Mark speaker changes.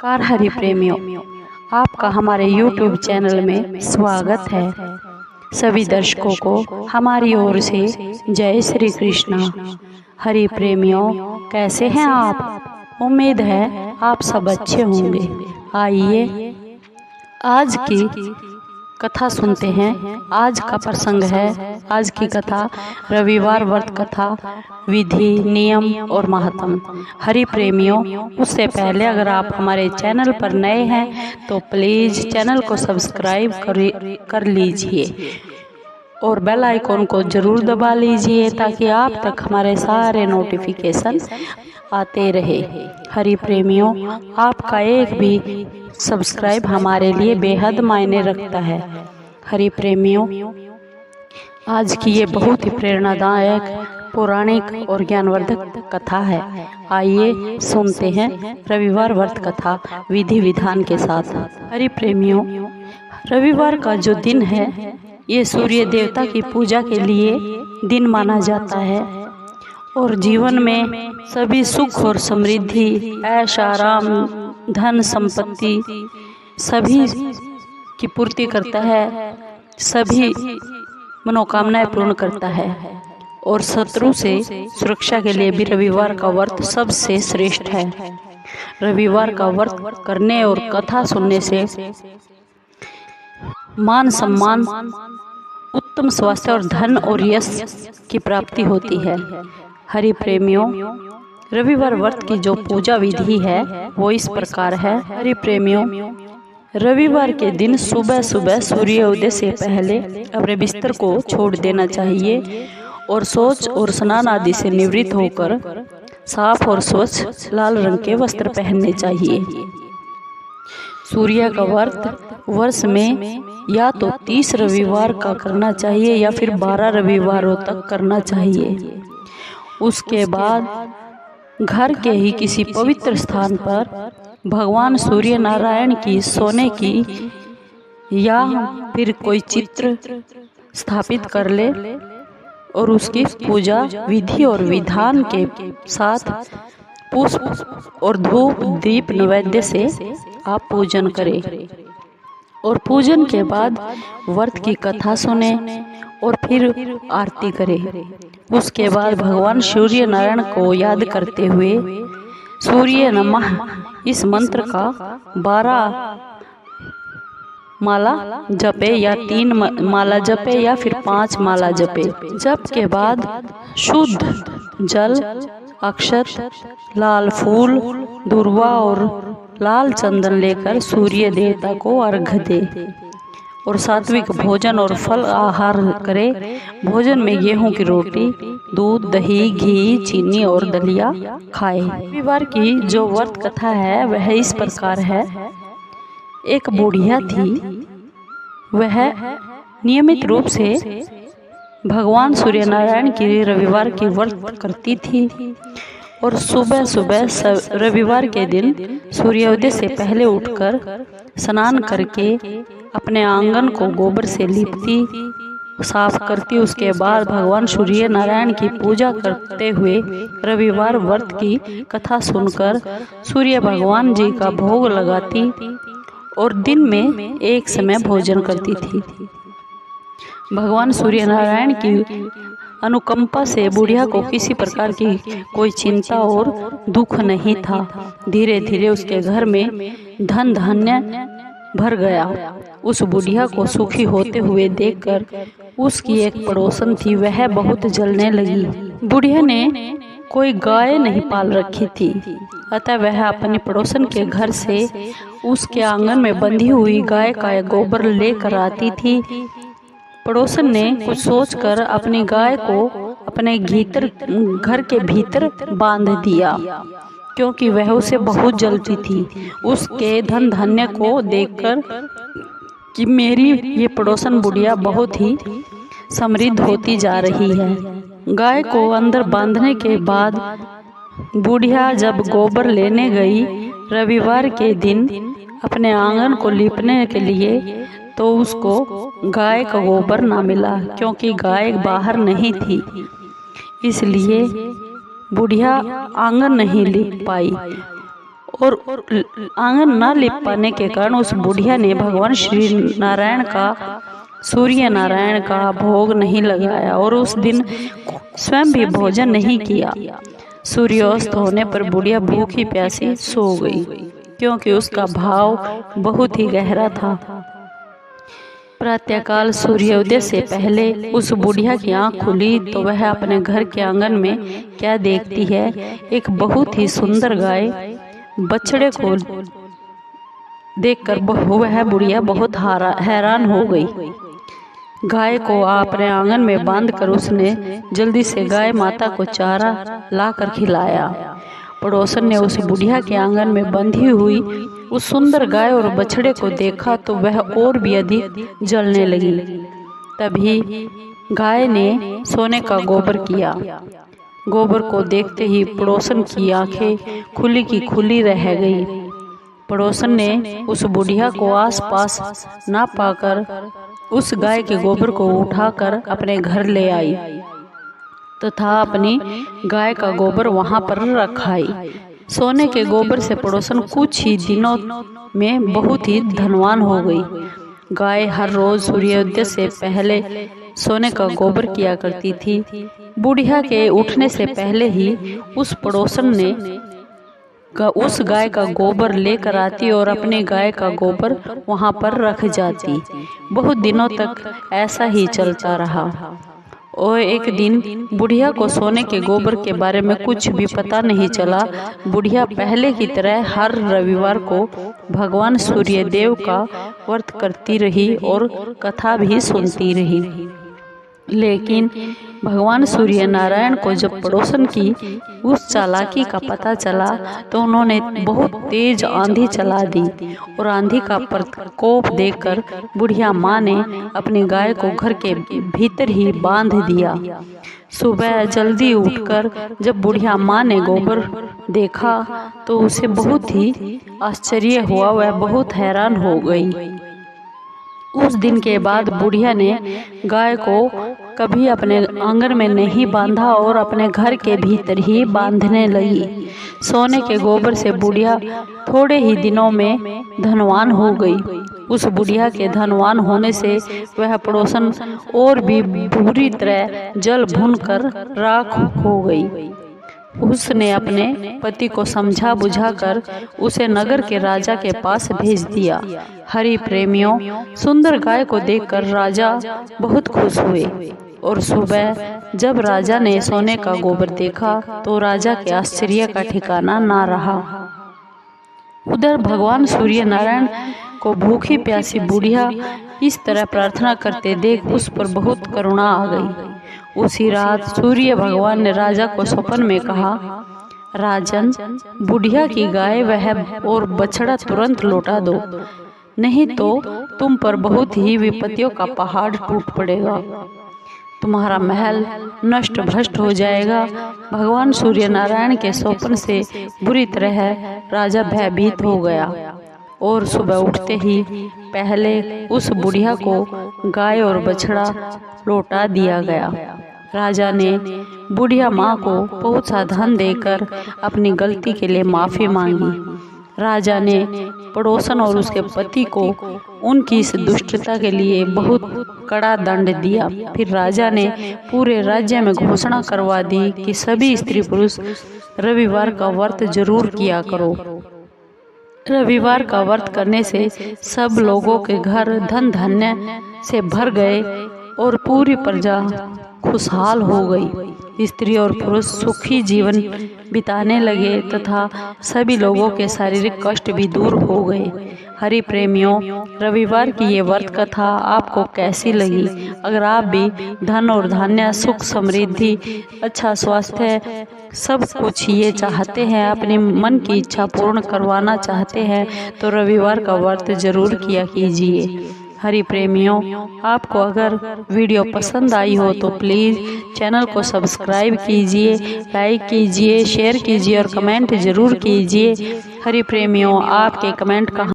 Speaker 1: Car Hari प्रेमियों, आपका हमारे YouTube चैनल में स्वागत है। सभी दर्शकों को हमारी ओर से जय श्री कृष्णा। हरि प्रेमियों, कैसे हैं आप? उम्मीद है आप सब अच्छे होंगे। आइए आज की कथा सुनते हैं। आज का प्रसंग है, आज की कथा रविवार व्रत कथा, विधि, नियम और महात्म। हरि प्रेमियों, उससे पहले अगर आप हमारे चैनल पर नए हैं तो प्लीज चैनल को सब्सक्राइब कर लीजिए और बेल आइकॉन को जरूर दबा लीजिए ताकि आप तक हमारे सारे नोटिफिकेशन आते रहे। हरि प्रेमियों, आपका एक भी सब्सक्राइब हमारे लिए बेहद मायने रखता है। हरि प्रेमियों, आज की ये बहुत ही प्रेरणादायक, पौराणिक और ज्ञानवर्धक कथा है। आइए सुनते हैं रविवार व्रत कथा विधि विधान के साथ। हरि प्रेमियों, रविवार का जो दिन है ये सूर्य देवता की पूजा के लिए दिन माना जाता है और जीवन में सभी सुख और समृद्धि, ऐश आराम, धन संपत्ति सभी की पूर्ति करता है, सभी मनोकामनाएं पूर्ण करता है और शत्रु से सुरक्षा के लिए भी रविवार का व्रत सबसे श्रेष्ठ है। रविवार का व्रत करने और कथा सुनने से मान सम्मान, उत्तम स्वास्थ्य और धन और यश की प्राप्ति होती है। हरि प्रेमियों, रविवार व्रत की जो पूजा विधि है वो इस प्रकार है। हरि प्रेमियों, रविवार के दिन सुबह सुबह सूर्योदय से पहले अपने बिस्तर को छोड़ देना चाहिए और शौच और स्नान आदि से निवृत्त होकर साफ और स्वच्छ लाल रंग के वस्त्र पहनने चाहिए। सूर्य का व्रत वर्ष में या तो 30 रविवार का करना चाहिए या फिर 12 रविवारों तक करना चाहिए। उसके बाद घर के ही किसी पवित्र स्थान पर भगवान सूर्य नारायण की सोने की या फिर कोई चित्र स्थापित कर ले और उसकी पूजा विधि और विधान के साथ पुष्प और धूप दीप नैवेद्य से आप पूजन करें और पूजन के बाद व्रत की कथा सुने और फिर आरती करें। उसके बाद भगवान सूर्य नारायण को याद करते हुए सूर्य नमः इस मंत्र का 12 माला जपे या 3 माला जपे या फिर 5 माला जपे। जप के बाद शुद्ध जल, अक्षत, लाल फूल, दूर्वा और लाल चंदन लेकर सूर्य देवता को अर्घ्य दे और सात्विक भोजन और फल आहार करे। भोजन में गेहूं की रोटी, दूध, दही, घी, चीनी और दलिया खाए। रविवार की जो व्रत कथा है वह इस प्रकार है। एक बुढ़िया थी, वह नियमित रूप से भगवान सूर्य नारायण की रविवार की व्रत करती थी और सुबह सुबह रविवार के दिन सूर्योदय से पहले उठकर स्नान करके अपने आंगन को गोबर से लीपती, साफ करती। उसके बाद भगवान सूर्य नारायण की पूजा करते हुए रविवार व्रत की कथा सुनकर सूर्य भगवान जी का भोग लगाती और दिन में एक समय भोजन करती थी। भगवान सूर्य नारायण की अनुकंपा से बुढ़िया को किसी प्रकार की कोई चिंता और दुख नहीं था। धीरे धीरे उसके घर में धन धान्य भर गया। उस बुढ़िया को सुखी होते हुए देखकर उसकी एक पड़ोसन थी, वह बहुत जलने लगी। बुढ़िया ने कोई गाय नहीं पाल रखी थी, अतः वह अपने पड़ोसन के घर से उसके आंगन में बंधी हुई गाय का गोबर लेकर आती थी। पड़ोसन ने कुछ सोचकर अपनी गाय को अपने घर के भीतर बांध दिया क्योंकि वह उसे बहुत जलती थी। उसके धन धान्य को देखकर कि मेरी ये पड़ोसन बुढ़िया बहुत ही समृद्ध होती जा रही है। गाय को अंदर बांधने के बाद बुढ़िया जब गोबर लेने गई रविवार के दिन अपने आंगन को लीपने के लिए, तो उसको गाय का गोबर ना मिला क्योंकि गाय बाहर नहीं थी, इसलिए बुढ़िया आंगन नहीं लीप पाई और आंगन न लिप पाने के कारण उस बुढ़िया ने भगवान सूर्य नारायण का भोग नहीं लगाया और उस दिन स्वयं भी भोजन नहीं किया। सूर्यास्त होने पर बुढ़िया भूखी प्यासी सो गई, क्योंकि उसका भाव बहुत ही गहरा था। प्रातःकाल सूर्योदय से पहले उस बुढ़िया की आंख खुली तो वह अपने घर के आंगन में क्या देखती है, एक बहुत ही सुंदर गाय बछड़े को देखकर वह बुढ़िया बहुत हैरान हो गई। गाय को अपने आंगन में बांधकर उसने जल्दी से गाय माता को चारा लाकर खिलाया। पड़ोसन ने उस बुढ़िया के आंगन में बंधी हुई उस सुंदर गाय और बछड़े को देखा तो वह और भी अधिक जलने लगी। तभी गाय ने सोने का गोबर किया। गोबर को देखते ही पड़ोसन की आंखें खुली की खुली रह गई। पड़ोसन ने उस बुढ़िया को आसपास ना पाकर उस गाय के गोबर को उठाकर अपने घर ले आई तथा अपनी गाय का गोबर वहां पर रखाई। सोने के गोबर से पड़ोसन कुछ ही दिनों में बहुत ही धनवान हो गई। गाय हर रोज सूर्योदय से पहले सोने का गोबर किया करती थी। बुढ़िया के उठने से पहले ही उस पड़ोसन ने उस गाय का गोबर लेकर आती और अपनी गाय का गोबर वहां पर रख जाती। बहुत दिनों तक ऐसा ही चलता रहा और एक दिन बुढ़िया को सोने के गोबर के बारे में कुछ भी पता नहीं चला। बुढ़िया पहले की तरह हर रविवार को भगवान सूर्यदेव का व्रत करती रही और कथा भी सुनती रही। लेकिन भगवान सूर्य नारायण को जब पड़ोसन की उस चालाकी का पता चला तो उन्होंने बहुत तेज आंधी चला दी और आंधी का प्रकोप देखकर बुढ़िया माँ ने अपनी गाय को घर के भीतर ही बांध दिया। सुबह जल्दी उठकर जब बुढ़िया माँ ने गोबर देखा तो उसे बहुत ही आश्चर्य हुआ, वह बहुत हैरान हो गई। उस दिन के बाद बुढ़िया ने गाय को कभी अपने आंगन में नहीं बांधा और अपने घर के भीतर ही बांधने लगी। सोने के गोबर से बुढ़िया थोड़े ही दिनों में धनवान हो गई। उस बुढ़िया के धनवान होने से वह पड़ोसन और भी बुरी तरह जल भून कर राख हो गई। उसने अपने पति को समझा बुझाकर उसे नगर के राजा के पास भेज दिया। हरि प्रेमियों, सुंदर गाय को देखकर राजा बहुत खुश हुए और सुबह जब राजा ने सोने का गोबर देखा तो राजा के आश्चर्य का ठिकाना ना रहा। उधर भगवान सूर्य नारायण को भूखी प्यासी बुढ़िया इस तरह प्रार्थना करते देख उस पर बहुत करुणा आ गई। उसी रात सूर्य भगवान ने राजा को स्वप्न में कहा, राजन, बुढ़िया की गाय वह और बछड़ा तुरंत लौटा दो, नहीं तो तुम पर बहुत ही विपत्तियों का पहाड़ टूट पड़ेगा, तुम्हारा महल नष्ट भ्रष्ट हो जाएगा। भगवान सूर्य नारायण के स्वप्न से बुरी तरह राजा भयभीत हो गया और सुबह उठते ही पहले उस बुढ़िया को गाय और बछड़ा लौटा दिया गया। राजा ने बुढ़िया माँ को बहुत सा धन देकर अपनी गलती के लिए माफी मांगी। राजा ने पड़ोसन और उसके पति को उनकी इस दुष्टता के लिए बहुत कड़ा दंड दिया। फिर राजा ने पूरे राज्य में घोषणा करवा दी कि सभी स्त्री पुरुष रविवार का व्रत जरूर किया करो। रविवार का व्रत करने से सब लोगों के घर धन धान्य से भर गए और पूरी प्रजा खुशहाल हो गई। स्त्री और पुरुष सुखी जीवन बिताने लगे तथा सभी लोगों के शारीरिक कष्ट भी दूर हो गए। हरि प्रेमियों, रविवार की ये व्रत कथा आपको कैसी लगी? अगर आप भी धन और धान्य, सुख, समृद्धि, अच्छा स्वास्थ्य सब कुछ ये चाहते हैं, अपने मन की इच्छा पूर्ण करवाना चाहते हैं तो रविवार का व्रत जरूर किया कीजिए। हरि प्रेमियों, आपको अगर वीडियो पसंद आई हो तो प्लीज़ चैनल को सब्सक्राइब कीजिए, लाइक कीजिए, शेयर कीजिए और कमेंट ज़रूर कीजिए। हरि प्रेमियों, आपके कमेंट का